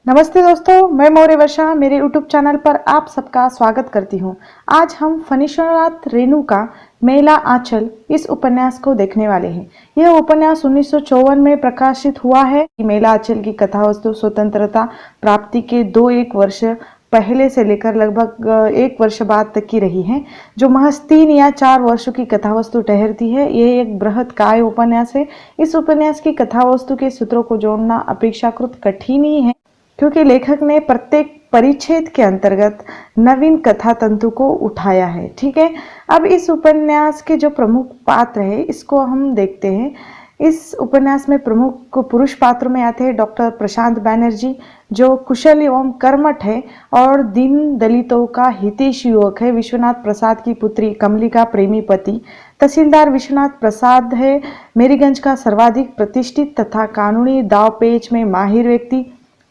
नमस्ते दोस्तों, मैं मौर्य वर्षा मेरे यूट्यूब चैनल पर आप सबका स्वागत करती हूँ। आज हम फणीश्वरनाथ रेणु का मेला आंचल इस उपन्यास को देखने वाले हैं। यह उपन्यास 1954 में प्रकाशित हुआ है। मेला आंचल की कथा वस्तु स्वतंत्रता प्राप्ति के 2-1 वर्ष पहले से लेकर लगभग 1 वर्ष बाद तक की रही है, जो महज 3 या 4 वर्षों की कथा वस्तु ठहरती है। यह एक बृहत काय उपन्यास है। इस उपन्यास की कथा वस्तु के सूत्रों को जोड़ना अपेक्षाकृत कठिन ही है, क्योंकि लेखक ने प्रत्येक परिच्छेद के अंतर्गत नवीन कथा तंतु को उठाया है। ठीक है, अब इस उपन्यास के जो प्रमुख पात्र है इसको हम देखते हैं। इस उपन्यास में प्रमुख पुरुष पात्रों में आते हैं डॉक्टर प्रशांत बैनर्जी, जो कुशल एवं कर्मठ है और दीन दलितों का हितैषी युवक है। विश्वनाथ प्रसाद की पुत्री कमलिका प्रेमी पति तहसीलदार विश्वनाथ प्रसाद है। मेरीगंज का सर्वाधिक प्रतिष्ठित तथा कानूनी दावपेच में माहिर व्यक्ति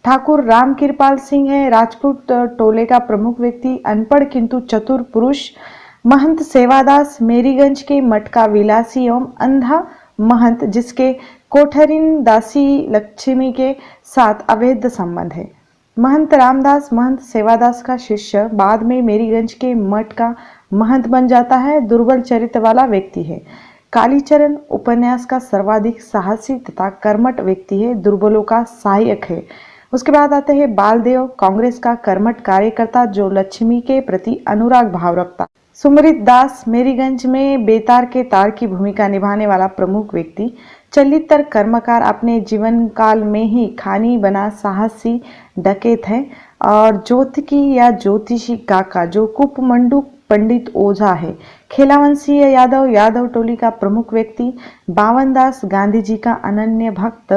ठाकुर राम कृपाल सिंह है। राजपूत टोले का प्रमुख व्यक्ति अनपढ़ किंतु चतुर पुरुष महंत सेवादास, मेरीगंज के मठ का विलासी एवं अंधा महंत, जिसके कोठरिन दासी लक्ष्मी के साथ अवैध संबंध है। महंत रामदास महंत सेवादास का शिष्य बाद में मेरीगंज के मठ का महंत बन जाता है। दुर्बल चरित्र वाला व्यक्ति है। कालीचरण उपन्यास का सर्वाधिक साहसी तथा कर्मठ व्यक्ति है, दुर्बलों का सहायक है। उसके बाद आते हैं बालदेव, कांग्रेस का कर्मठ कार्यकर्ता जो लक्ष्मी के प्रति अनुराग भाव रखता। सुमृत दास, मेरीगंज में बेतार के तार की भूमिका निभाने वाला प्रमुख व्यक्ति। चलितर कर्मकार, अपने जीवन काल में ही खानी बना साहसी डकैत है। और ज्योतिकी या ज्योतिषी काका, जो कुपमंडू पंडित ओझा है। खेलावंशी यादव, यादव टोली का प्रमुख व्यक्ति। बावनदास, गांधी जी का अनन्य भक्त,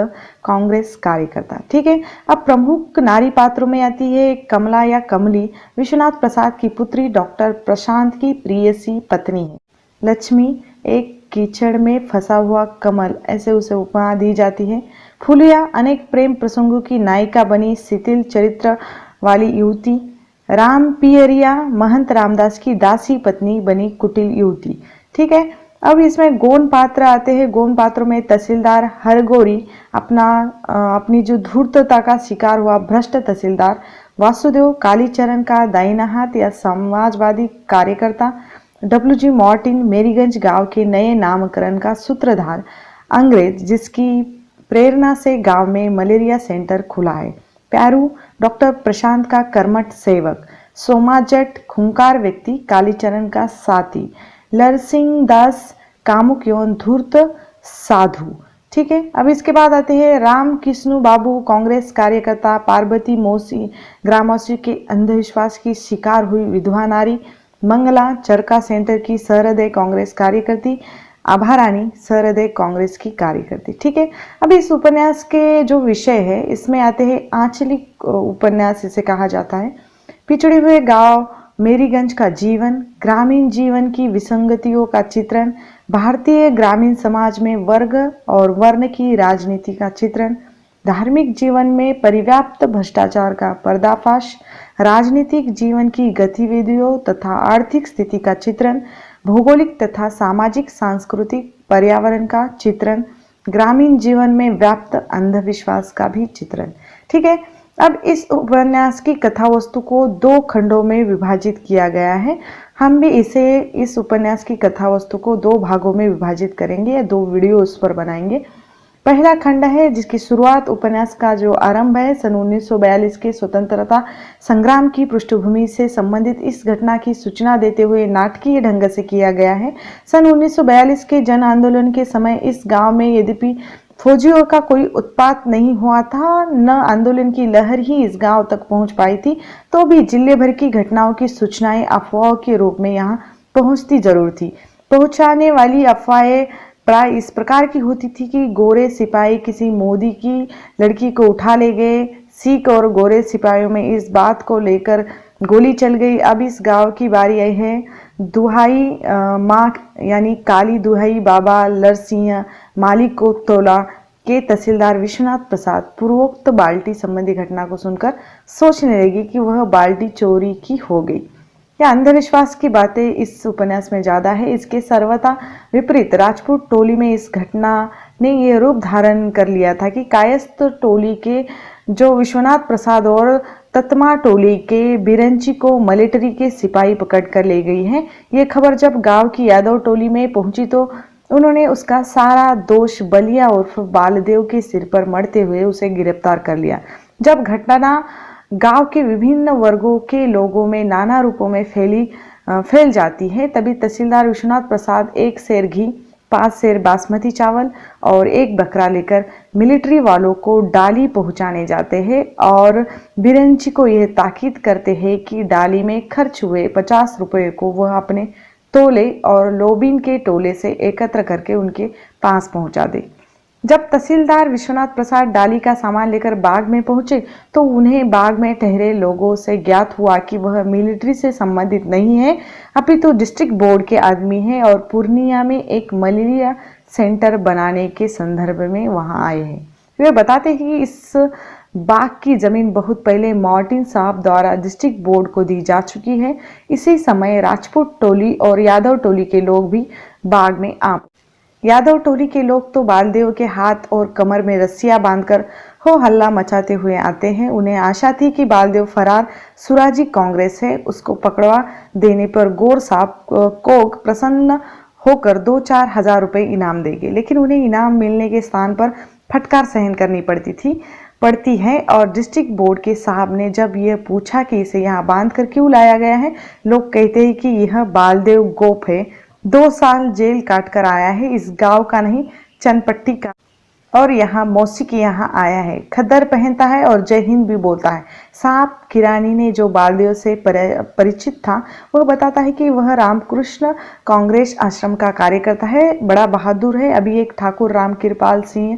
कांग्रेस कार्यकर्ता। ठीक है, अब प्रमुख नारी पात्रों में आती है कमला या कमली, विश्वनाथ प्रसाद की पुत्री, डॉक्टर प्रशांत की प्रियसी पत्नी है। लक्ष्मी, एक कीचड़ में फंसा हुआ कमल, ऐसे उसे उपमा दी जाती है। फुलिया, अनेक प्रेम प्रसंगों की नायिका बनी शिथिल चरित्र वाली युवती। राम पियरिया, महंत रामदास की दासी पत्नी बनी कुटिल युवती। ठीक है, अब इसमें गौण पात्र आते हैं। गौण पात्रों में तहसीलदार हरगोरी, अपनी जो धूर्तता का शिकार हुआ भ्रष्ट तहसीलदार। वासुदेव, कालीचरण का दाहिना हाथ या समाजवादी कार्यकर्ता। डब्ल्यू.जी. मार्टिन, मेरीगंज गांव के नए नामकरण का सूत्रधार। अंग्रेज, जिसकी प्रेरणा से गांव में मलेरिया सेंटर खुला है। प्यारू, डॉक्टर प्रशांत का कर्मठ सेवक। सोमा जट, खूंखार व्यक्ति, कालीचरण का साथी। लरसिंह दास, कामुक एवं धूर्त साधु। ठीक है, अब इसके बाद आते हैं राम कृष्ण बाबू, कांग्रेस कार्यकर्ता। पार्वती मौसी, ग्रामवासी के अंधविश्वास की शिकार हुई विधवा नारी। मंगला, चरका सेंटर की सहृदय कांग्रेस कार्यकर्ती। आभारानी, सहृदय कांग्रेस की कार्यकर्ती। ठीक है, अब इस उपन्यास के जो विषय है इसमें आते हैं आंचलिक उपन्यास इसे कहा जाता है। पिछड़े हुए गांव मेरीगंज का जीवन, ग्रामीण जीवन की विसंगतियों का चित्रण, भारतीय ग्रामीण समाज में वर्ग और वर्ण की राजनीति का चित्रण, धार्मिक जीवन में परिव्याप्त भ्रष्टाचार का पर्दाफाश, राजनीतिक जीवन की गतिविधियों तथा आर्थिक स्थिति का चित्रण, भौगोलिक तथा सामाजिक सांस्कृतिक पर्यावरण का चित्रण, ग्रामीण जीवन में व्याप्त अंधविश्वास का भी चित्रण। ठीक है, अब इस उपन्यास की कथा वस्तु को 2 खंडों में विभाजित किया गया है। हम भी इस उपन्यास की कथा वस्तु को 2 भागों में विभाजित करेंगे या 2 वीडियो उस पर बनाएंगे। पहला खंड है जिसकी शुरुआत उपन्यास का जो आरंभ है सन 1942 के स्वतंत्रता संग्राम की पृष्ठभूमि से संबंधित इस घटना की सूचना देते हुए नाटकीय ढंग से किया गया है। सन 1942 के जन आंदोलन के समय इस गांव में यद्यपि फौजियों का कोई उत्पात नहीं हुआ था, न आंदोलन की लहर ही इस गांव तक पहुंच पाई थी, तो भी जिले भर की घटनाओं की सूचनाएं अफवाहों के रूप में यहां पहुंचती जरूर थी। पहुंचाने वाली अफवाहें प्राय इस प्रकार की होती थी कि गोरे सिपाही किसी मोदी की लड़की को उठा ले गए। सिख और गोरे सिपाहियों में इस बात को लेकर गोली चल गई। अब इस गांव की बारी आई है। दुहाई माँ यानी काली दुहाई बाबा लरसिंह मालिक को तोला के तहसीलदार विश्वनाथ प्रसाद पूर्वोक्त बाल्टी संबंधी घटना को सुनकर सोचने लगी कि वह बाल्टी चोरी की हो गई। या अंधविश्वास की बातें इस उपन्यास में ज्यादा है। इसके सर्वथा विपरीत राजपूत टोली में इस घटना ने यह रूप धारण कर लिया था कि कायस्थ टोली के जो विश्वनाथ प्रसाद और ततमा टोली के बिरंची को मिलिट्री के सिपाही पकड़ कर ले गई हैं। ये खबर जब गांव की यादव टोली में पहुंची तो उन्होंने उसका सारा दोष बलिया उर्फ बालदेव के सिर पर मढ़ते हुए उसे गिरफ्तार कर लिया। जब घटना गांव के विभिन्न वर्गों के लोगों में नाना रूपों में फैल जाती है, तभी तहसीलदार विश्वनाथ प्रसाद 1 सेर घी, 5 सेर बासमती चावल और 1 बकरा लेकर मिलिट्री वालों को डाली पहुंचाने जाते हैं और बिरंची को यह ताकीद करते हैं कि डाली में खर्च हुए 50 रुपये को वह अपने तोले और लोबिन के टोले से एकत्र करके उनके पास पहुंचा दे। जब तहसीलदार विश्वनाथ प्रसाद डाली का सामान लेकर बाग में पहुंचे तो उन्हें बाग में ठहरे लोगों से ज्ञात हुआ कि वह मिलिट्री से संबंधित नहीं है, अपितु डिस्ट्रिक्ट बोर्ड के आदमी है और पूर्णिया में एक मलेरिया सेंटर बनाने के संदर्भ में वहां आए हैं। वे बताते हैं कि इस बाग की जमीन बहुत पहले मार्टिन साहब द्वारा डिस्ट्रिक्ट बोर्ड को दी जा चुकी है। इसी समय राजपूत टोली और यादव टोली के लोग भी बाग में आ यादव टोली के लोग तो बालदेव के हाथ और कमर में रस्सियां बांधकर हो हल्ला मचाते हुए आते हैं। उन्हें आशा थी कि बालदेव फरार सुराजी कांग्रेस है, उसको पकड़वा देने पर गौर साहब कोग प्रसन्न होकर 2-4 हजार रुपए इनाम देंगे, लेकिन उन्हें इनाम मिलने के स्थान पर फटकार सहन करनी पड़ती है। और डिस्ट्रिक्ट बोर्ड के साहब ने जब यह पूछा कि इसे यहाँ बांध कर क्यों लाया गया है, लोग कहते हैं कि यह बालदेव गोप है, 2 साल जेल काट कर आया है, इस गांव का नहीं चनपट्टी का, और यहाँ मौसी के यहाँ आया है, खद्दर पहनता है और जय हिंद भी बोलता है। साहब किरानी ने जो बालदेव से परिचित था वह बताता है कि वह रामकृष्ण कांग्रेस आश्रम का कार्यकर्ता है, बड़ा बहादुर है। अभी एक ठाकुर राम कृपाल सिंह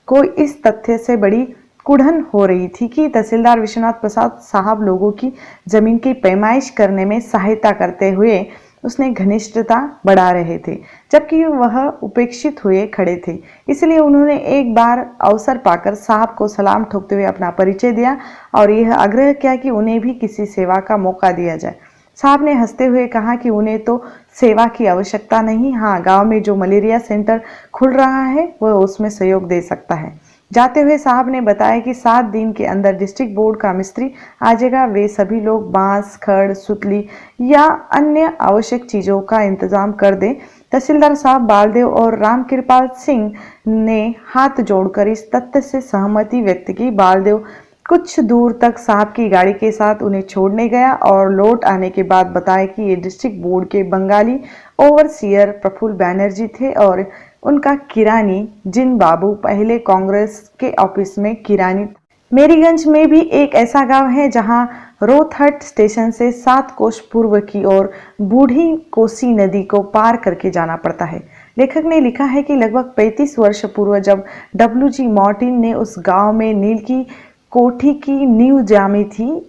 को इस तथ्य से बड़ी कुढ़न हो रही थी कि तहसीलदार विश्वनाथ प्रसाद साहब लोगों की जमीन की पैमाइश करने में सहायता करते हुए उसने घनिष्ठता बढ़ा रहे थे, जबकि वह उपेक्षित हुए खड़े थे। इसलिए उन्होंने एक बार अवसर पाकर साहब को सलाम ठोकते हुए अपना परिचय दिया और यह आग्रह किया कि उन्हें भी किसी सेवा का मौका दिया जाए। साहब ने हंसते हुए कहा कि उन्हें तो सेवा की आवश्यकता नहीं, हाँ, गांव में जो मलेरिया सेंटर खुल रहा है वह उसमें सहयोग दे सकता है। जाते हुए साहब ने बताया कि 7 दिन के अंदर डिस्ट्रिक्ट बोर्ड का मिस्त्री आ जाएगा। वे सभी लोग बांस, खड़, सुतली या अन्य आवश्यक चीजों का इंतजाम कर दें। तहसीलदार साहब बालदेव और रामकृपाल सिंह ने हाथ जोड़कर इस तथ्य से सहमति व्यक्त की। बालदेव कुछ दूर तक साहब की गाड़ी के साथ उन्हें छोड़ने गया और लौट आने के बाद बताया कि ये डिस्ट्रिक्ट बोर्ड के बंगाली ओवरसियर प्रफुल्ल बैनर्जी थे और उनका किरानी जिन बाबू पहले कांग्रेस के ऑफिस में किरानी। मेरीगंज में भी एक ऐसा गांव है जहां रोथहट स्टेशन से 7 कोस पूर्व की ओर बूढ़ी कोसी नदी को पार करके जाना पड़ता है। लेखक ने लिखा है कि लगभग 35 वर्ष पूर्व जब डब्ल्यू.जी. मार्टिन ने उस गांव में नील की कोठी की नींव जामी थी।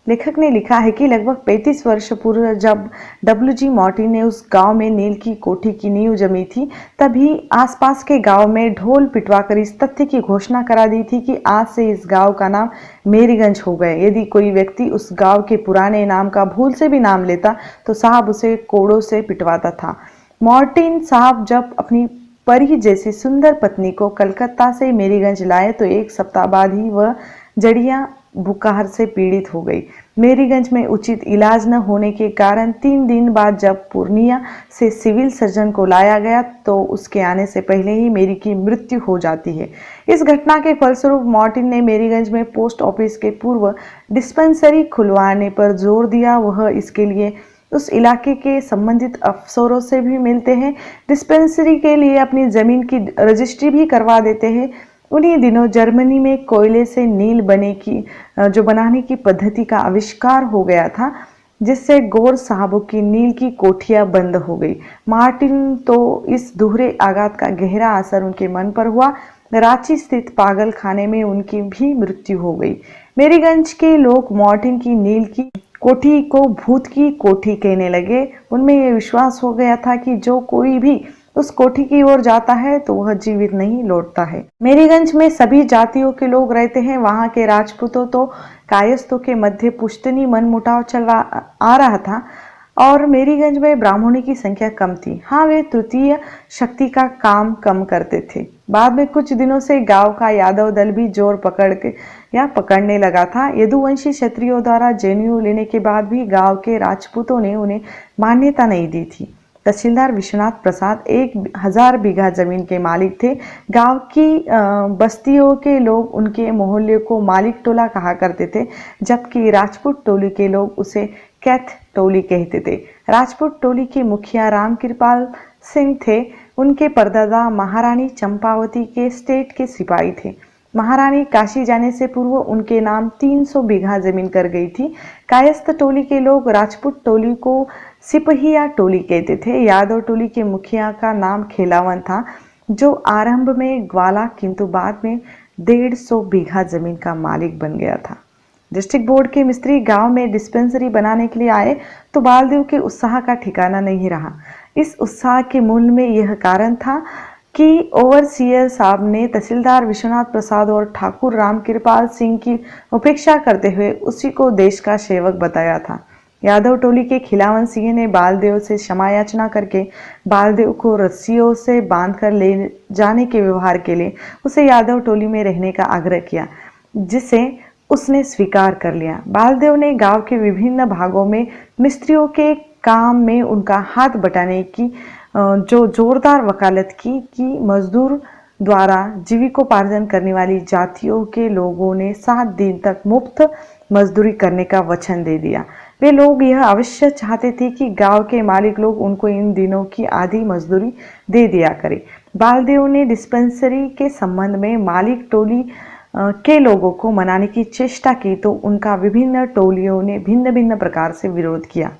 लेखक ने लिखा है कि लगभग 35 वर्ष पूर्व जब डब्ल्यू.जी. मार्टिन ने उस गांव में नील की कोठी की नींव जमी थी, तभी आसपास के गांव में ढोल पिटवाकर इस तथ्य की घोषणा करा दी थी कि आज से इस गांव का नाम मेरीगंज हो गए। यदि कोई व्यक्ति उस गांव के पुराने नाम का भूल से भी नाम लेता तो साहब उसे कोड़ों से पिटवाता था। मार्टिन साहब जब अपनी परी जैसी सुंदर पत्नी को कलकत्ता से मेरीगंज लाए तो 1 सप्ताह बाद ही वह जड़िया बुखार से पीड़ित हो गई। मेरीगंज में उचित इलाज न होने के कारण 3 दिन बाद जब पूर्णिया से सिविल सर्जन को लाया गया तो उसके आने से पहले ही मेरी की मृत्यु हो जाती है। इस घटना के फलस्वरूप मार्टिन ने मेरीगंज में पोस्ट ऑफिस के पूर्व डिस्पेंसरी खुलवाने पर जोर दिया। वह इसके लिए उस इलाके के संबंधित अफसरों से भी मिलते हैं, डिस्पेंसरी के लिए अपनी जमीन की रजिस्ट्री भी करवा देते हैं। उन्हीं दिनों जर्मनी में कोयले से नील बनाने की पद्धति का आविष्कार हो गया था, जिससे गौर साहबों की नील की कोठियां बंद हो गई। मार्टिन तो इस दोहरे आघात का गहरा असर उनके मन पर हुआ। रांची स्थित पागल खाने में उनकी भी मृत्यु हो गई। मेरीगंज के लोग मार्टिन की नील की कोठी को भूत की कोठी कहने लगे। उनमें यह विश्वास हो गया था कि जो कोई भी उस कोठी की ओर जाता है तो वह जीवित नहीं लौटता है। मेरीगंज में सभी जातियों के लोग रहते हैं। वहां के राजपूतों तो कायस्थों के मध्य पुश्तनी मनमुटाव आ रहा था और मेरीगंज में ब्राह्मणों की संख्या कम थी। हाँ, वे तृतीय शक्ति का काम कम करते थे। बाद में कुछ दिनों से गांव का यादव दल भी जोर पकड़ के या पकड़ने लगा था। यदुवंशी क्षत्रियों द्वारा जनेऊ लेने के बाद भी गांव के राजपूतों ने उन्हें मान्यता नहीं दी थी। तहसीलदार विश्वनाथ प्रसाद 1000 बीघा जमीन के मालिक थे। गांव की बस्तियों के लोग उनके मोहल्ले को मालिक टोला कहा करते थे, जबकि राजपूत टोली के लोग उसे कैथ टोली कहते थे। राजपूत टोली के मुखिया राम कृपाल सिंह थे। उनके परदादा महारानी चंपावती के स्टेट के सिपाही थे। महारानी काशी जाने से पूर्व उनके नाम 300 बीघा जमीन कर गई थी। कायस्थ टोली के लोग राजपूत टोली को सिपहिया टोली कहते थे। यादव टोली के मुखिया का नाम खेलावन था, जो आरंभ में ग्वाला किंतु बाद में 150 बीघा जमीन का मालिक बन गया था। डिस्ट्रिक्ट बोर्ड के मिस्त्री गांव में डिस्पेंसरी बनाने के लिए आए तो बालदेव के उत्साह का ठिकाना नहीं रहा। इस उत्साह के मूल में यह कारण था कि ओवरसीयर साहब ने तहसीलदार विश्वनाथ प्रसाद और ठाकुर राम कृपाल सिंह की उपेक्षा करते हुए उसी को देश का सेवक बताया था। यादव टोली के खिलावन सिंह ने बालदेव से क्षमा याचना करके बालदेव को रस्सियों से बांधकर ले जाने के व्यवहार के लिए उसे यादव टोली में रहने का आग्रह किया, जिसे उसने स्वीकार कर लिया। बालदेव ने गांव के विभिन्न भागों में मिस्त्रियों के काम में उनका हाथ बटाने की जो जोरदार वकालत की कि मजदूर द्वारा जीविकोपार्जन करने वाली जातियों के लोगों ने 7 दिन तक मुफ्त मजदूरी करने का वचन दे दिया। वे लोग यह अवश्य चाहते थे कि गांव के मालिक लोग उनको इन दिनों की आधी मजदूरी दे दिया करें। बालदेव ने डिस्पेंसरी के संबंध में मालिक टोली के लोगों को मनाने की चेष्टा की तो उनका विभिन्न टोलियों ने भिन्न भिन्न प्रकार से विरोध किया।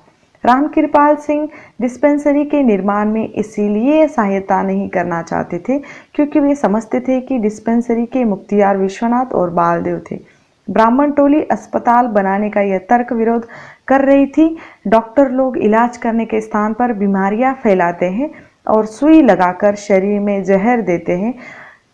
राम कृपाल सिंह डिस्पेंसरी के निर्माण में इसीलिए सहायता नहीं करना चाहते थे क्योंकि वे समझते थे कि डिस्पेंसरी के मुख्तियार विश्वनाथ और बालदेव थे। ब्राह्मण टोली अस्पताल बनाने का यह तर्क विरोध कर रही थी। डॉक्टर लोग इलाज करने के स्थान पर बीमारियां फैलाते हैं और सुई लगाकर शरीर में जहर देते हैं।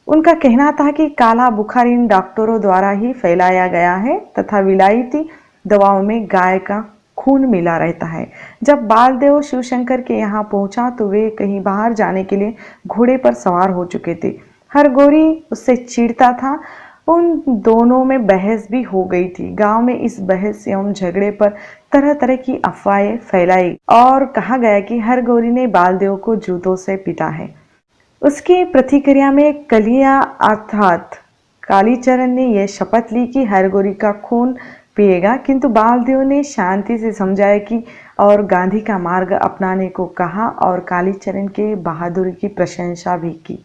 उनका कहना था कि काला बुखार इन डॉक्टरों द्वारा ही फैलाया गया है तथा विलायती दवाओं में गाय का खून मिला रहता है। जब बालदेव शिवशंकर के यहाँ पहुंचा तो वे कहीं बाहर जाने के लिए घोड़े पर सवार हो चुके थे। हरगोरी उससे चिढ़ता था। उन दोनों में बहस भी हो गई थी। गांव में इस बहस एवं झगड़े पर तरह तरह की अफवाहें फैलाई और कहा गया कि हरगोरी ने बालदेव को जूतों से पीटा है। उसकी प्रतिक्रिया में कलिया अर्थात कालीचरण ने यह शपथ ली कि हरगोरी का खून पिएगा, किंतु बालदेव ने शांति से समझाया कि और गांधी का मार्ग अपनाने को कहा और कालीचरण के बहादुरी की प्रशंसा भी की।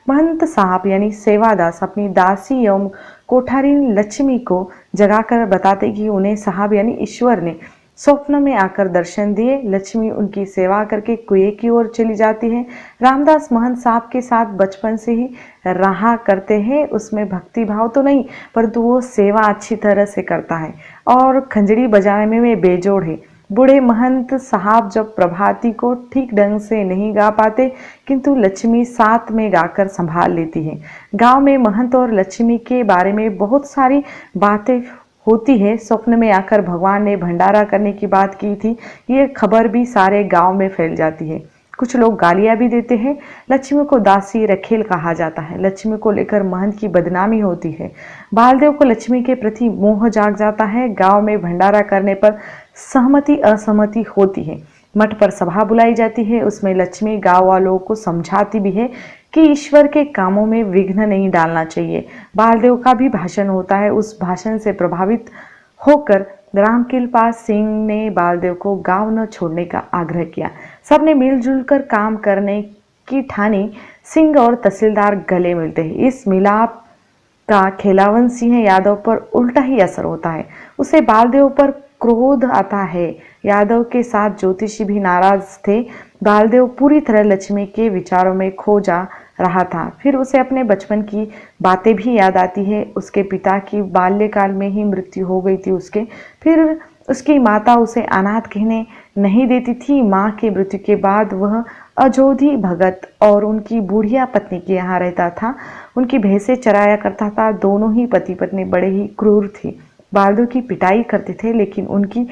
महंत साहब यानी सेवादास अपनी दासी एवं कोठारीन लक्ष्मी को जगाकर बताते कि उन्हें साहब यानी ईश्वर ने स्वप्न में आकर दर्शन दिए। लक्ष्मी उनकी सेवा करके कुएं की ओर चली जाती है। रामदास महंत साहब के साथ बचपन से ही रहा करते हैं। उसमें भक्ति भाव तो नहीं, परंतु वो सेवा अच्छी तरह से करता है और खंजड़ी बजाने में वे बेजोड़ है। बूढ़े महंत साहब जब प्रभाती को ठीक ढंग से नहीं गा पाते, किंतु लक्ष्मी साथ में गाकर संभाल लेती है। गांव में महंत और लक्ष्मी के बारे में बहुत सारी बातें होती है। स्वप्न में आकर भगवान ने भंडारा करने की बात की थी, ये खबर भी सारे गांव में फैल जाती है। कुछ लोग गालियां भी देते हैं। लक्ष्मी को दासी रखेल कहा जाता है। लक्ष्मी को लेकर महंत की बदनामी होती है। बालदेव को लक्ष्मी के प्रति मोह जाग जाता है। गांव में भंडारा करने पर सहमति असहमति होती है। मठ पर सभा बुलाई जाती है। उसमें लक्ष्मी गांव वालों को समझाती भी है कि ईश्वर के कामों में विघ्न नहीं डालना चाहिए। बालदेव का भी भाषण होता है। उस भाषण से प्रभावित होकर रामकृपाल सिंह ने बालदेव को गांव न छोड़ने का आग्रह किया। सबने मिलजुल कर काम करने की ठानी। सिंह और तहसीलदार गले मिलते हैं। इस मिलाप का खेलावन सिंह यादव पर उल्टा ही असर होता है। उसे बालदेव पर क्रोध आता है। यादव के साथ ज्योतिषी भी नाराज थे। बालदेव पूरी तरह लक्ष्मी के विचारों में खो जा रहा था। फिर उसे अपने बचपन की बातें भी याद आती है। उसके पिता की बाल्यकाल में ही मृत्यु हो गई थी उसके। फिर उसकी माता उसे अनाथ कहने नहीं देती थी। माँ की मृत्यु के बाद वह अजोधी भगत और उनकी बुढ़िया पत्नी के यहाँ रहता था। उनकी भैंसें चराया करता था। दोनों ही पति पत्नी बड़े ही क्रूर थे। बालदेव की पिटाई करते थे, लेकिन उनकी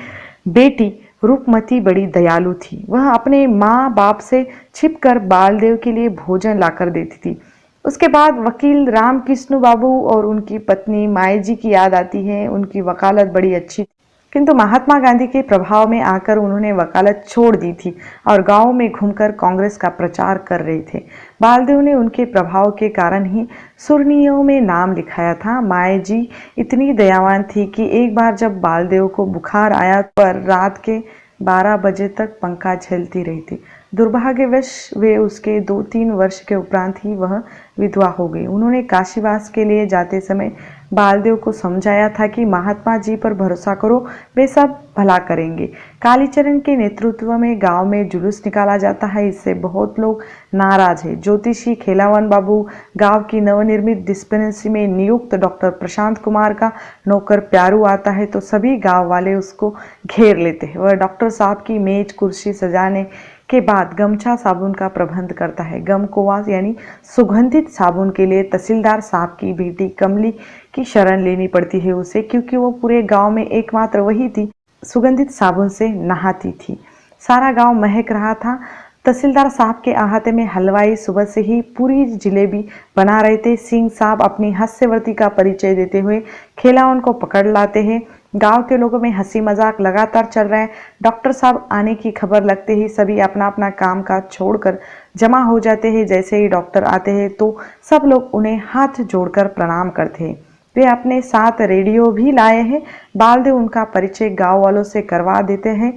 बेटी रूपमती बड़ी दयालु थी। वह अपने माँ बाप से छिपकर बालदेव के लिए भोजन लाकर देती थी। उसके बाद वकील रामकृष्ण बाबू और उनकी पत्नी माई जी की याद आती है। उनकी वकालत बड़ी अच्छी थी, किंतु महात्मा गांधी के प्रभाव में आकर उन्होंने वकालत छोड़ दी थी और गांव में घूमकर कांग्रेस का प्रचार कर रहे थे। बालदेव ने उनके प्रभाव के कारण ही सुर्खियों में नाम लिखाया था। माई जी इतनी दयावान थी कि एक बार जब बालदेव को बुखार आया पर रात के 12 बजे तक पंखा झेलती रही थी। दुर्भाग्यवश वे उसके 2-3 वर्ष के उपरांत ही वह विधवा हो गई। उन्होंने काशीवास के लिए जाते समय बालदेव को समझाया था कि महात्मा जी पर भरोसा करो, वे सब भला करेंगे। कालीचरण के नेतृत्व में गांव में जुलूस निकाला जाता है, इससे बहुत लोग नाराज हैं। ज्योतिषी खेलावन बाबू गांव की नवनिर्मित डिस्पेंसरी में नियुक्त डॉक्टर प्रशांत कुमार का नौकर प्यारू आता है तो सभी गांव वाले उसको घेर लेते हैं। वह डॉक्टर साहब की मेज कुर्सी सजाने के बाद गमछा साबुन का प्रबंध करता है। गमकोवा यानी सुगंधित साबुन के लिए तहसीलदार साहब की बेटी कमली की शरण लेनी पड़ती है उसे, क्योंकि वो पूरे गांव में एकमात्र वही थी सुगंधित साबुन से नहाती थी। सारा गांव महक रहा था। तहसीलदार साहब के अहाते में हलवाई सुबह से ही पूरी जलेबी बना रहे थे। सिंह साहब अपनी हास्यवृत्ति का परिचय देते हुए खेलावन को पकड़ लाते हैं। गांव के लोगों में हंसी मजाक लगातार चल रहा है। डॉक्टर साहब आने की खबर लगते ही सभी अपना अपना काम काज छोड़कर जमा हो जाते हैं। जैसे ही डॉक्टर आते हैं तो सब लोग उन्हें हाथ जोड़कर प्रणाम करते हैं। वे अपने साथ रेडियो भी लाए हैं। बालदेव उनका परिचय गांव वालों से करवा देते हैं।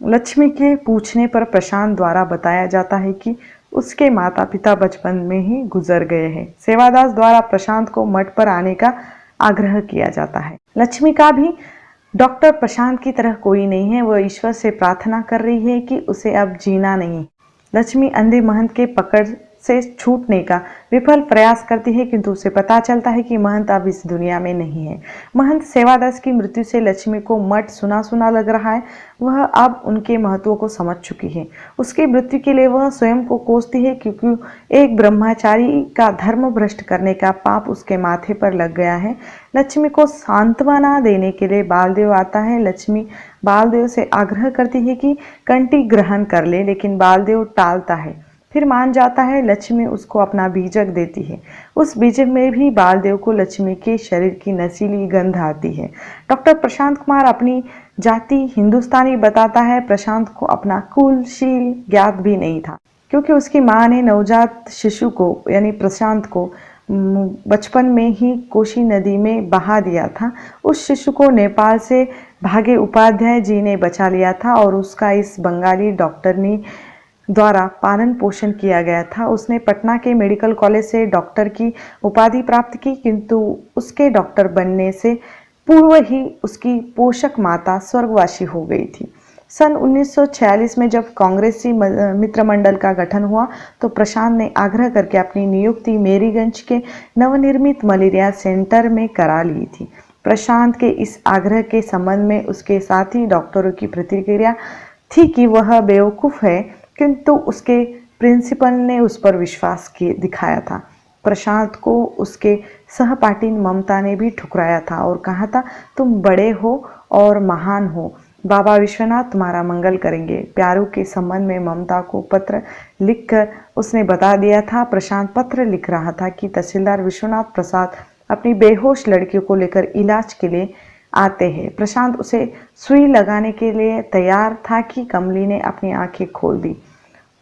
लक्ष्मी के पूछने पर प्रशांत द्वारा बताया जाता है कि उसके माता पिता बचपन में ही गुजर गए हैं। सेवादास द्वारा प्रशांत को मठ पर आने का आग्रह किया जाता है। लक्ष्मी का भी डॉक्टर प्रशांत की तरह कोई नहीं है। वह ईश्वर से प्रार्थना कर रही है कि उसे अब जीना नहीं। लक्ष्मी अंधे महंत के पकड़ से छूटने का विफल प्रयास करती है, किंतु उसे पता चलता है कि महंत अब इस दुनिया में नहीं है। महंत सेवादास की मृत्यु से लक्ष्मी को मठ सुना सुना लग रहा है। वह अब उनके महत्व को समझ चुकी है। उसकी मृत्यु के लिए वह स्वयं को कोसती है, क्योंकि एक ब्रह्मचारी का धर्म भ्रष्ट करने का पाप उसके माथे पर लग गया है। लक्ष्मी को सांत्वना देने के लिए बालदेव आता है। लक्ष्मी बालदेव से आग्रह करती है कि कंठी ग्रहण कर ले, लेकिन बालदेव टालता है, फिर मान जाता है। लक्ष्मी उसको अपना बीजक देती है। उस बीजक में भी बालदेव को लक्ष्मी के शरीर की नशीली गंध आती है। डॉक्टर प्रशांत कुमार अपनी जाति हिंदुस्तानी बताता है। प्रशांत को अपना कुल शील ज्ञात भी नहीं था, क्योंकि उसकी मां ने नवजात शिशु को यानी प्रशांत को बचपन में ही कोशी नदी में बहा दिया था। उस शिशु को नेपाल से भागे उपाध्याय जी ने बचा लिया था और उसका इस बंगाली डॉक्टरनी द्वारा पालन पोषण किया गया था। उसने पटना के मेडिकल कॉलेज से डॉक्टर की उपाधि प्राप्त की, किंतु उसके डॉक्टर बनने से पूर्व ही उसकी पोषक माता स्वर्गवासी हो गई थी। सन 1946 में जब कांग्रेसी मित्र मंडल का गठन हुआ तो प्रशांत ने आग्रह करके अपनी नियुक्ति मेरीगंज के नवनिर्मित मलेरिया सेंटर में करा ली थी। प्रशांत के इस आग्रह के संबंध में उसके साथी डॉक्टरों की प्रतिक्रिया थी कि वह बेवकूफ़ है, किंतु उसके प्रिंसिपल ने उस पर विश्वास दिखाया था। प्रशांत को उसके सहपाठी ममता ने भी ठुकराया था और कहा था, तुम बड़े हो और महान हो, बाबा विश्वनाथ तुम्हारा मंगल करेंगे। प्यारू के संबंध में ममता को पत्र लिखकर उसने बता दिया था। प्रशांत पत्र लिख रहा था कि तहसीलदार विश्वनाथ प्रसाद अपनी बेहोश लड़कियों को लेकर इलाज के लिए आते हैं। प्रशांत उसे सुई लगाने के लिए तैयार था कि कमली ने अपनी आंखें खोल दी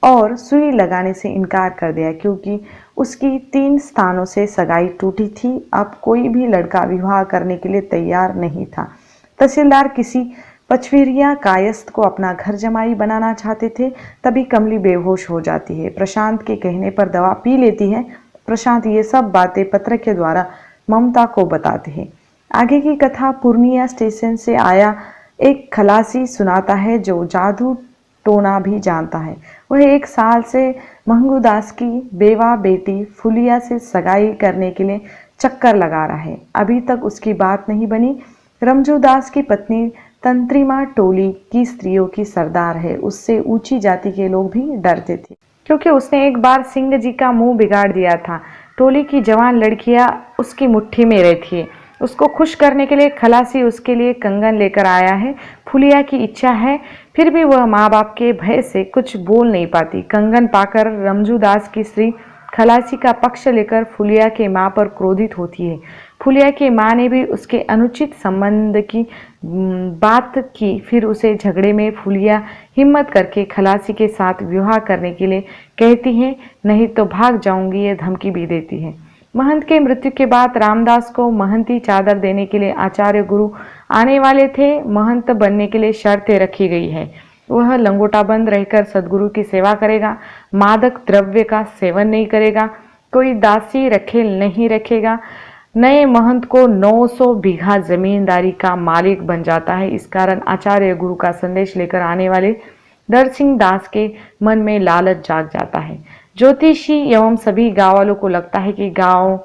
और सुई लगाने से इनकार कर दिया, क्योंकि उसकी 3 स्थानों से सगाई टूटी थी। अब कोई भी लड़का विवाह करने के लिए तैयार नहीं था। तहसीलदार किसी पचवीरिया कायस्थ को अपना घर जमाई बनाना चाहते थे। तभी कमली बेहोश हो जाती है। प्रशांत के कहने पर दवा पी लेती है। प्रशांत ये सब बातें पत्र के द्वारा ममता को बताते हैं। आगे की कथा पूर्णिया स्टेशन से आया एक खलासी सुनाता है, जो जादू टोना भी जानता है। वह 1 साल से मंगूदास की बेवा बेटी फुलिया से सगाई करने के लिए चक्कर लगा रहा है। अभी तक उसकी बात नहीं बनी। रमजूदास की पत्नी तंत्रिमा टोली की स्त्रियों की सरदार है। उससे ऊंची जाति के लोग भी डरते थे, क्योंकि उसने एक बार सिंह जी का मुंह बिगाड़ दिया था। टोली की जवान लड़कियां उसकी मुट्ठी में रहती है। उसको खुश करने के लिए खलासी उसके लिए कंगन लेकर आया है। फुलिया की इच्छा है, फिर भी वह माँ बाप के भय से कुछ बोल नहीं पाती। कंगन पाकर रमजूदास की स्त्री खलासी का पक्ष लेकर फुलिया के मां पर क्रोधित होती है। फुलिया की मां ने भी उसके अनुचित संबंध की बात की। फिर उसे झगड़े में फुलिया हिम्मत करके खलासी के साथ विवाह करने के लिए कहती है, नहीं तो भाग जाऊंगी, ये धमकी भी देती है। महंत के मृत्यु के बाद रामदास को महंती चादर देने के लिए आचार्य गुरु आने वाले थे। महंत बनने के लिए शर्तें रखी गई है। वह लंगोटा बंद रहकर सदगुरु की सेवा करेगा, मादक द्रव्य का सेवन नहीं करेगा, कोई दासी रखेल नहीं रखेगा। नए महंत को 900 बीघा जमींदारी का मालिक बन जाता है। इस कारण आचार्य गुरु का संदेश लेकर आने वाले नरसिंह दास के मन में लालच जाग जाता है। ज्योतिषी एवं सभी गांव वालों को लगता है कि गांव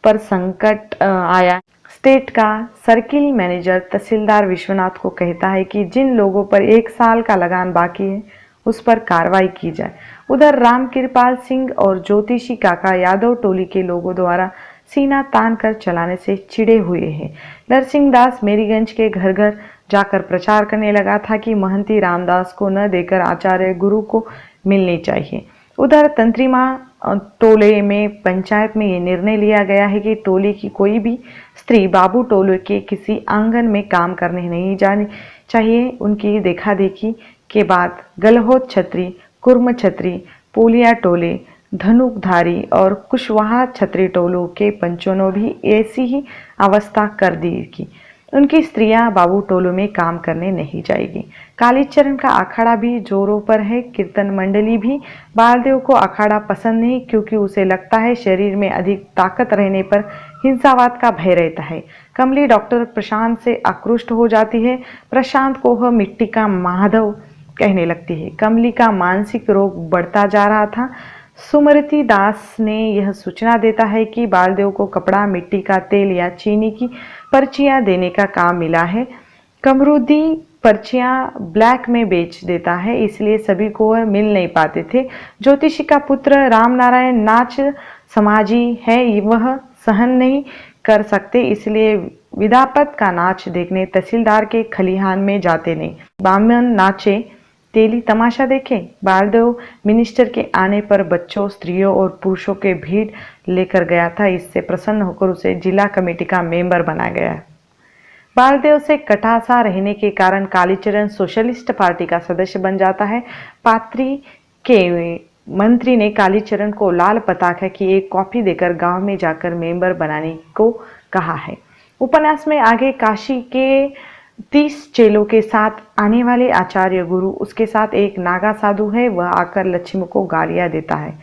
पर संकट आया। स्टेट का सर्किल मैनेजर तहसीलदार विश्वनाथ को कहता है कि जिन लोगों पर 1 साल का लगान बाकी है उस पर कार्रवाई की जाए। उधर राम कृपाल सिंह और ज्योतिषी काका यादव टोली के लोगों द्वारा सीना तान कर चलाने से चिढ़े हुए हैं। नरसिंह दास मेरीगंज के घर घर जाकर प्रचार करने लगा था कि महंती रामदास को न देकर आचार्य गुरु को मिलनी चाहिए। उधर तंत्रीमा टोले में पंचायत में ये निर्णय लिया गया है कि टोले की कोई भी स्त्री बाबू टोले के किसी आंगन में काम करने नहीं जानी चाहिए। उनकी देखा देखी के बाद गलहोत छत्री, कुर्म छत्री, पोलिया टोले, धनुकधारी और कुशवाहा छत्री टोलों के पंचों ने भी ऐसी ही अवस्था कर दी कि उनकी स्त्रियां बाबू टोलों में काम करने नहीं जाएगी। कालीचरण का अखाड़ा भी जोरों पर है। कीर्तन मंडली भी बालदेव को अखाड़ा पसंद नहीं, क्योंकि उसे लगता है शरीर में अधिक ताकत रहने पर हिंसावाद का भय रहता है। कमली डॉक्टर प्रशांत से आक्रुष्ट हो जाती है। प्रशांत को वह मिट्टी का माधव कहने लगती है। कमली का मानसिक रोग बढ़ता जा रहा था। सुमृति दास ने यह सूचना देता है कि बालदेव को कपड़ा, मिट्टी का तेल या चीनी की पर्चियां देने का काम मिला है। कमरुद्दी पर्चियां ब्लैक में बेच देता है, इसलिए सभी को वह मिल नहीं पाते थे। ज्योतिषी का पुत्र रामनारायण नाच समाजी है, वह सहन नहीं कर सकते, इसलिए विदापत का नाच देखने तहसीलदार के खलिहान में जाते नहीं। बामन नाचे, तेली तमाशा देखे। बालदेव मिनिस्टर के आने पर बच्चों, स्त्रियों और पुरुषों के भीड़ लेकर गया था। इससे प्रसन्न होकर उसे जिला कमेटी का मेंबर बनाया गया। बालदेव से कटासा रहने के कारण कालीचरण सोशलिस्ट पार्टी का सदस्य बन जाता है। पात्री के मंत्री ने कालीचरण को लाल पताका की एक कॉपी देकर गांव में जाकर मेंबर बनाने को कहा है। उपन्यास में आगे काशी के 30 चेलों के साथ आने वाले आचार्य गुरु, उसके साथ एक नागा साधु है। वह आकर लक्ष्मी को गालियां देता है।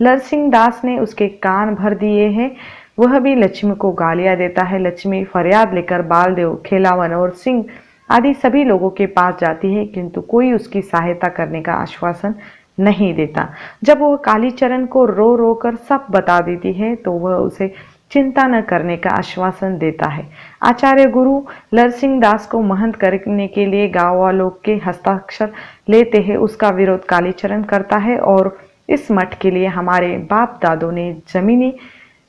नरसिंह दास ने उसके कान भर दिए हैं। वह भी लक्ष्मी को गालियां देता है। लक्ष्मी फरियाद लेकर बालदेव, खेलावन और सिंह आदि सभी लोगों के पास जाती है, किंतु कोई उसकी सहायता करने का आश्वासन नहीं देता। जब वह कालीचरण को रो रो कर सब बता देती है तो वह उसे चिंता न करने का आश्वासन देता है। आचार्य गुरु नरसिंह दास को महंत करने के लिए गांव वालों के हस्ताक्षर लेते हैं। उसका विरोध कालीचरण करता है और इस मठ के लिए हमारे बाप दादों ने जमीनें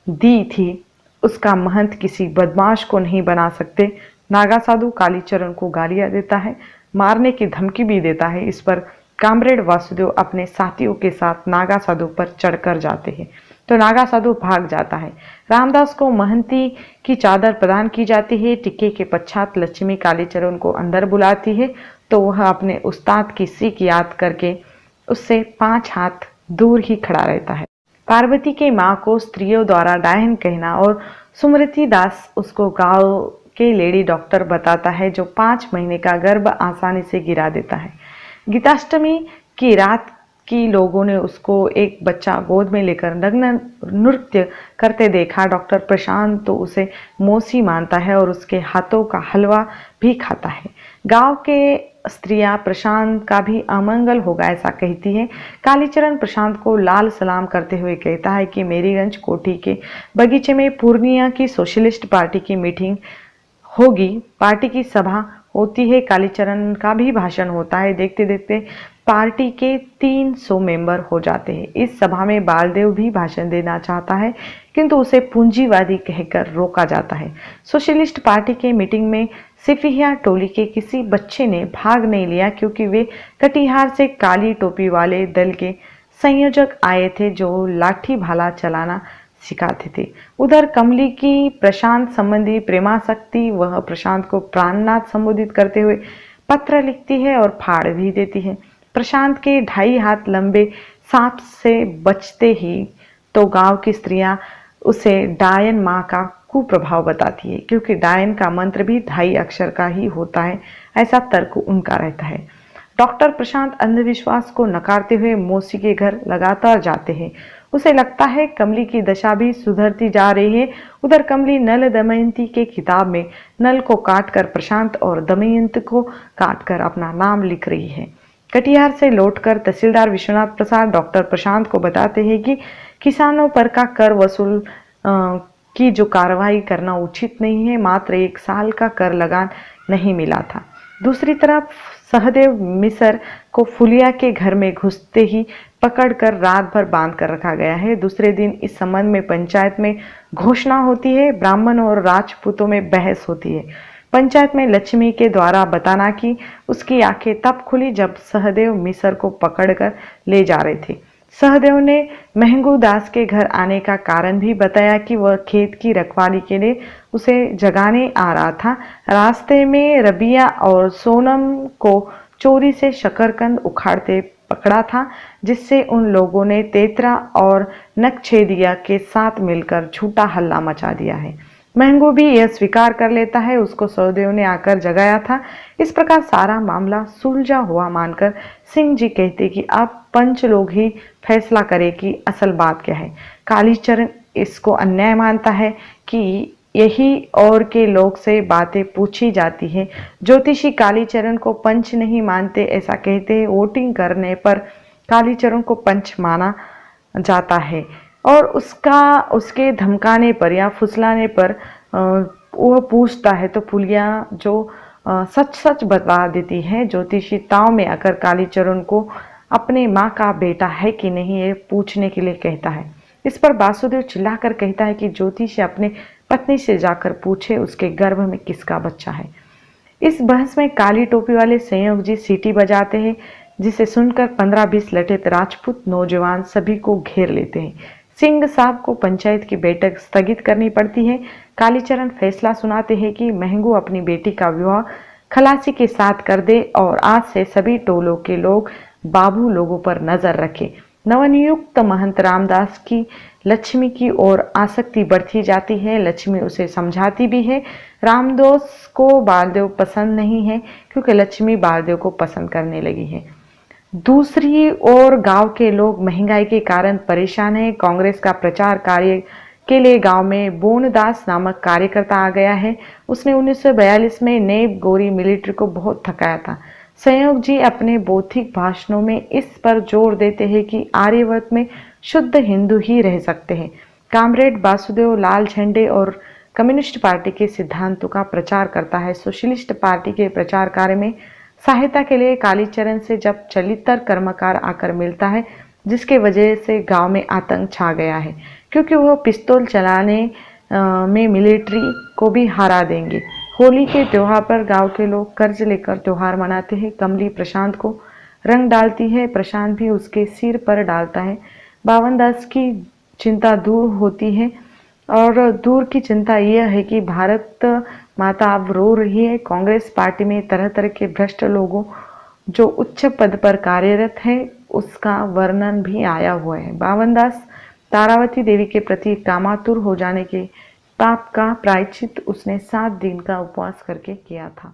दी थी, उसका महंत किसी बदमाश को नहीं बना सकते। नागा साधु कालीचरण को गालियां देता है, मारने की धमकी भी देता है। इस पर कामरेड वासुदेव अपने साथियों के साथ नागा साधु पर चढ़कर जाते हैं तो नागा साधु भाग जाता है। रामदास को महंती की चादर प्रदान की जाती है। टिक्के के पश्चात लक्ष्मी कालीचरण को अंदर बुलाती है तो वह अपने उस्ताद की सीख याद करके उससे 5 हाथ दूर ही खड़ा रहता है। पार्वती के माँ को स्त्रियों द्वारा डायन कहना और सुमृति दास उसको गांव के लेडी डॉक्टर बताता है जो 5 महीने का गर्भ आसानी से गिरा देता है। गीताष्टमी की रात की लोगों ने उसको एक बच्चा गोद में लेकर नग्न नृत्य करते देखा। डॉक्टर प्रशांत तो उसे मौसी मानता है और उसके हाथों का हलवा भी खाता है। गांव के स्त्रियां प्रशांत का भी अमंगल होगा ऐसा कहती है। कालीचरण प्रशांत को लाल सलाम करते हुए कहता है कि मेरीगंज कोठी के बगीचे में पूर्णिया की सोशलिस्ट पार्टी की मीटिंग होगी, पार्टी की सभा होती है। कालीचरण का भी भाषण होता है। देखते देखते पार्टी के 300 मेंबर हो जाते हैं। इस सभा में बालदेव भी भाषण देना चाहता है किंतु उसे पूंजीवादी कहकर रोका जाता है। सोशलिस्ट पार्टी के मीटिंग में सिफिया टोली के किसी बच्चे ने भाग नहीं लिया क्योंकि वे कटिहार से काली टोपी वाले दल के संयोजक आए थे जो लाठी भाला चलाना सिखाते थे। उधर कमली की प्रशांत संबंधी प्रेमासक्ति, वह प्रशांत को प्राणनाथ संबोधित करते हुए पत्र लिखती है और फाड़ भी देती है। प्रशांत के 2.5 हाथ लंबे सांप से बचते ही तो गांव की स्त्रियां उसे डायन माँ का कुप्रभाव बताती है, क्योंकि डायन का मंत्र भी 2.5 अक्षर का ही होता है, ऐसा तर्क उनका रहता है। डॉक्टर प्रशांत अंधविश्वास को नकारते हुए मौसी के घर लगातार जाते हैं। उसे लगता है कमली की दशा भी सुधरती जा रही है। उधर कमली नल दमयंती के किताब में नल को काटकर प्रशांत और दमयंती को काटकर अपना नाम लिख रही है। कटिहार से लौटकर तहसीलदार विश्वनाथ प्रसाद डॉक्टर प्रशांत को बताते हैं कि किसानों पर का कर वसूल की जो कार्रवाई करना उचित नहीं है, मात्र 1 साल का कर लगान नहीं मिला था। दूसरी तरफ सहदेव मिसर को फुलिया के घर में घुसते ही पकड़कर रात भर बांध कर रखा गया है। दूसरे दिन इस संबंध में पंचायत में घोषणा होती है। ब्राह्मण और राजपूतों में बहस होती है। पंचायत में लक्ष्मी के द्वारा बताना कि उसकी आंखें तब खुली जब सहदेव मिसर को पकड़कर ले जा रहे थे। सहदेव ने महंगू दास के घर आने का कारण भी बताया कि वह खेत की रखवाली के लिए उसे जगाने आ रहा था। रास्ते में रबिया और सोनम को चोरी से शकरकंद उखाड़ते पकड़ा था, जिससे उन लोगों ने तेतरा और नक्छेदिया के साथ मिलकर झूठा हल्ला मचा दिया है। महंगू भी यह स्वीकार कर लेता है, उसको सहदेव ने आकर जगाया था। इस प्रकार सारा मामला सुलझा हुआ मानकर सिंह जी कहते कि अब पंच लोग ही फैसला करें कि असल बात क्या है। कालीचरण इसको अन्याय मानता है कि यही और के लोग से बातें पूछी जाती है। ज्योतिषी कालीचरण को पंच नहीं मानते ऐसा कहते हैं। वोटिंग करने पर कालीचरण को पंच माना जाता है और उसके धमकाने पर या फुसलाने पर वह पूछता है तो फुलिया जो सच सच बता देती है। ज्योतिषी ताव में आकर कालीचरण को अपने माँ का बेटा है कि नहीं ये पूछने के लिए कहता है। इस पर वासुदेव चिल्लाकर कहता है कि ज्योतिषी अपने पत्नी से जाकर पूछे उसके गर्भ में किसका बच्चा है। इस बहस में काली टोपी वाले संयोग जी सीटी बजाते हैं, जिसे सुनकर 15-20 लठित राजपूत नौजवान सभी को घेर लेते हैं। सिंह साहब को पंचायत की बैठक स्थगित करनी पड़ती है। कालीचरण फैसला सुनाते हैं कि महंगू अपनी बेटी का विवाह खलासी के साथ कर दे और आज से सभी टोलों के लोग बाबू लोगों पर नजर रखें। नवनियुक्त महंत रामदास की लक्ष्मी की ओर आसक्ति बढ़ती जाती है। लक्ष्मी उसे समझाती भी है। रामदास को बालदेव पसंद नहीं है, क्योंकि लक्ष्मी बालदेव को पसंद करने लगी है। दूसरी ओर गांव के लोग महंगाई के कारण परेशान हैं। कांग्रेस का प्रचार कार्य के लिए गांव में बोनदास नामक कार्यकर्ता आ गया है। उसने 1942 में नेब गोरी मिलिट्री को बहुत थकाया था। संयोग जी अपने बौद्धिक भाषणों में इस पर जोर देते हैं कि आर्यवर्त में शुद्ध हिंदू ही रह सकते हैं। कामरेड वासुदेव लाल झंडे और कम्युनिस्ट पार्टी के सिद्धांतों का प्रचार करता है। सोशलिस्ट पार्टी के प्रचार कार्य में सहायता के लिए कालीचरण से जब चलितर कर्मकार आकर मिलता है, जिसके वजह से गांव में आतंक छा गया है, क्योंकि वह पिस्तौल चलाने में मिलिट्री को भी हरा देंगे। होली के त्योहार पर गांव के लोग कर्ज लेकर त्योहार मनाते हैं। कमली प्रशांत को रंग डालती है, प्रशांत भी उसके सिर पर डालता है। बावनदास की चिंता दूर होती है और दूर की चिंता यह है कि भारत माता अब रो रही है। कांग्रेस पार्टी में तरह तरह के भ्रष्ट लोगों जो उच्च पद पर कार्यरत है उसका वर्णन भी आया हुआ है। बावनदास तारावती देवी के प्रति कामातुर हो जाने के पाप का प्रायश्चित उसने 7 दिन का उपवास करके किया था।